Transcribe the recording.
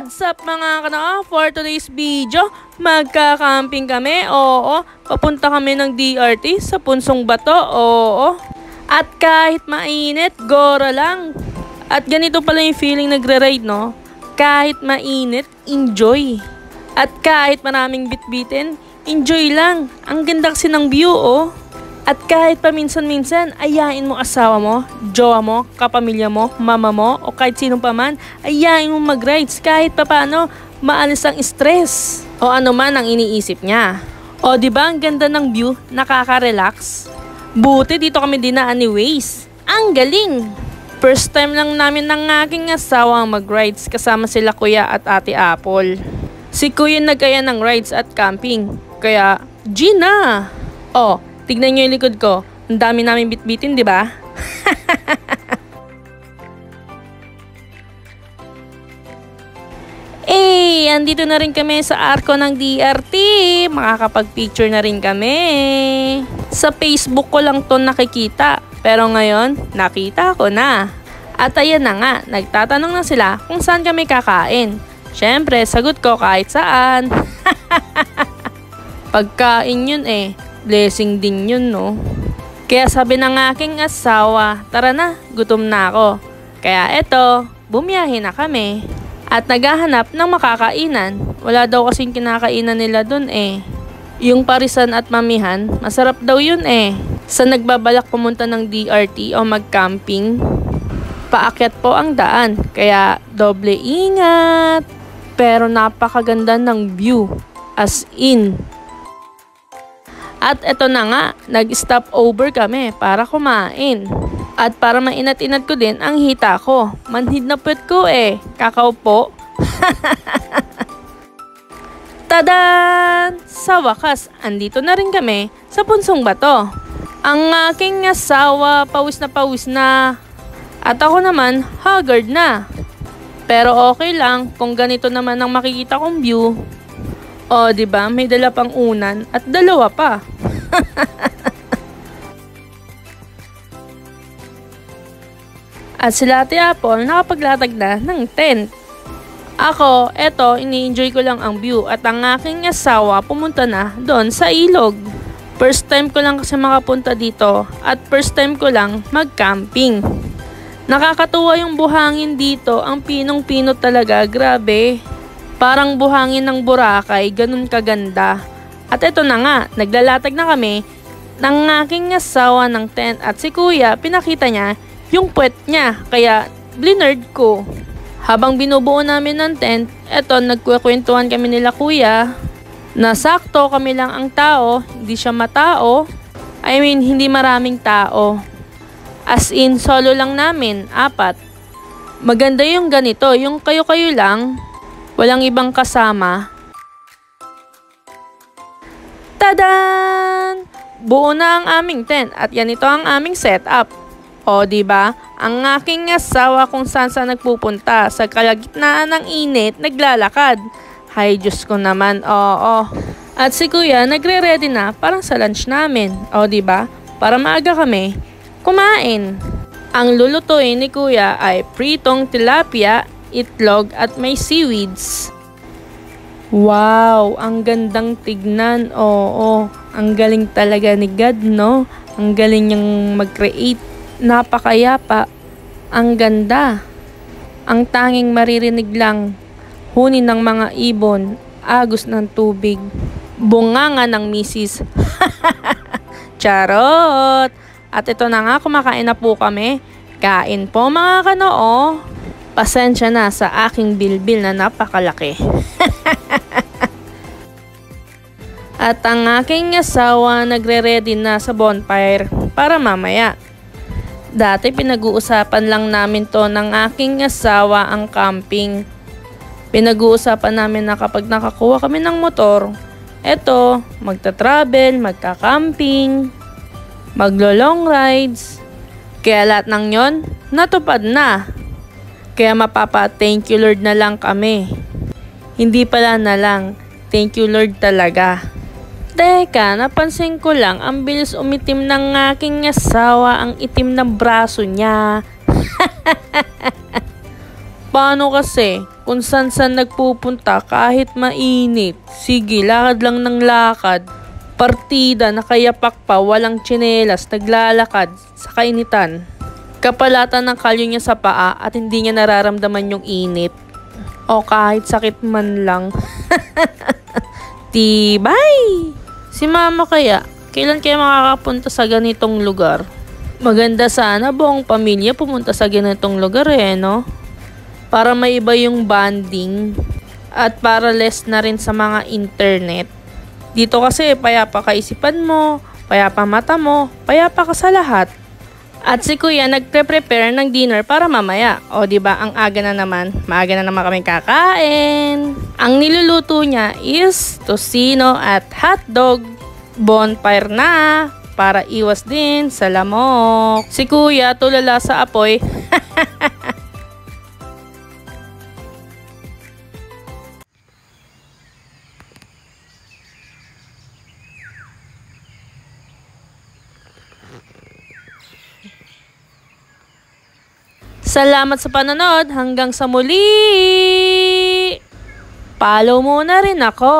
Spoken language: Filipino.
What's up mga kana? For today's video, magka-camping kami. Oo, papunta kami ng DRT sa Punsong Bato. Oo. At kahit mainit, gora lang. At ganito pala yung feeling nagre-ride, no? Kahit mainit, enjoy. At kahit maraming bitbitin, enjoy lang. Ang ganda kasi ng view, oh. At kahit paminsan-minsan, ayain mo asawa mo, jowa mo, kapamilya mo, mama mo, o kahit sino pa man, ayain mo mag-rides kahit papaano maalis ang stress o ano man ang iniisip niya. O diba ang ganda ng view, nakaka-relax? Buti dito kami dinaan ni Waze. Ang galing! First time lang namin ng aking asawa mag-rides kasama sila Kuya at Ate Apple. Si Kuya nagkaya ng rides at camping, kaya Gina! O, tignan nyo yung likod ko. Ang dami namin bitbitin, di ba? Andito na rin kami sa arko ng DRT. Makakapag-picture na rin kami. Sa Facebook ko lang to nakikita. Pero ngayon, nakita ko na. At ayan na nga, nagtatanong na sila kung saan kami kakain. Syempre, sagot ko kahit saan. Pagkain yun eh. Blessing din yun, no? Kaya sabi ng aking asawa, tara na, gutom na ako. Kaya eto, bumiyahe na kami. At naghahanap ng makakainan. Wala daw kasing kinakainan nila dun eh. Yung parisan at mamihan, masarap daw yun eh. Sa nagbabalak pumunta ng DRT o mag-camping, paakyat po ang daan. Kaya doble ingat. Pero napakaganda ng view. As in. At eto na nga, nag-stop over kami para kumain. At para mainat-inat ko din ang hita ko. Manhid na puwet ko eh. Kakaupo. Tadan! Sa wakas, andito na rin kami sa Punsong Bato. Ang aking asawa, pawis na. At ako naman, haggard na. Pero okay lang kung ganito naman ang makikita kong view. O, diba? May dala pang unan at dalawa pa. At sila Ate Apple nakapaglatag na ng tent. Ako, eto, ini-enjoy ko lang ang view at ang aking asawa pumunta na doon sa ilog. First time ko lang kasi makapunta dito at first time ko lang mag-camping. Nakakatuwa yung buhangin dito, ang pinong-pino talaga, grabe. Parang buhangin ng Boracay, ganun kaganda. At eto na nga, naglalatag na kami ng aking asawa ng tent at si Kuya, pinakita niya yung puwet niya, kaya blinerd ko. Habang binubuo namin ng tent, eto nagkukwentuhan kami nila Kuya, na sakto kami lang ang tao, hindi siya matao. I mean, hindi maraming tao. As in, solo lang namin, 4. Maganda yung ganito, yung kayo-kayo lang, walang ibang kasama. Tadan! Buo na ang aming tent at yan ito ang aming setup. O diba? Ang aking asawa kung saan nagpupunta sa kalagitnaan ng init, naglalakad. Hay Diyos ko naman, oo. At si Kuya nagre-ready na parang sa lunch namin. O diba? Para maaga kami kumain. Ang lulutuin ni Kuya ay pritong tilapia, itlog at may seaweeds. Wow, ang gandang tignan. Oo, ang galing talaga ni God, no? Ang galing niyang mag-create. Napakayapa. Ang ganda. Ang tanging maririnig lang, huni ng mga ibon, agos ng tubig, bunganga ng misis. Charot! At ito na nga, kumakain na po kami. Kain po mga kanoo. Pasensya na sa aking bilbil na napakalaki. At ang aking asawa nagre-ready na sa bonfire para mamaya. Dati pinag-uusapan lang namin to ng aking asawa ang camping. Pinag-uusapan namin na kapag nakakuha kami ng motor, eto, magta-travel, magka-camping, maglo-long rides. Kaya lahat ng yon natupad na. Kaya mapapa-thank you Lord na lang kami. Hindi pala na lang, thank you Lord talaga. Teka, napansin ko lang, ang bilis umitim ng aking asawa, ang itim ng braso niya. Paano kasi? kung saan nagpupunta kahit mainit. Sige, lakad lang ng lakad. Partida, nakayapak pa, walang tsinelas, naglalakad sa kainitan. Kapalatan ng kalyo niya sa paa at hindi niya nararamdaman yung init. O kahit sakit man lang. Tibay! Si mama kaya, kailan kaya makakapunta sa ganitong lugar? Maganda sana buong pamilya pumunta sa ganitong lugar no? Para may iba yung bonding at para less na rin sa mga internet. Dito kasi payapa kaisipan mo, payapa mata mo, payapa ka sa lahat. At si kuya nagpre-prepare ng dinner para mamaya. O diba ang aga na naman, maaga na naman kami kakain. Ang niluluto niya is tocino at hotdog. Bonfire na para iwas din sa lamok. Si kuya tulala sa apoy. Salamat sa panonood. Hanggang sa muli! Follow mo na rin ako.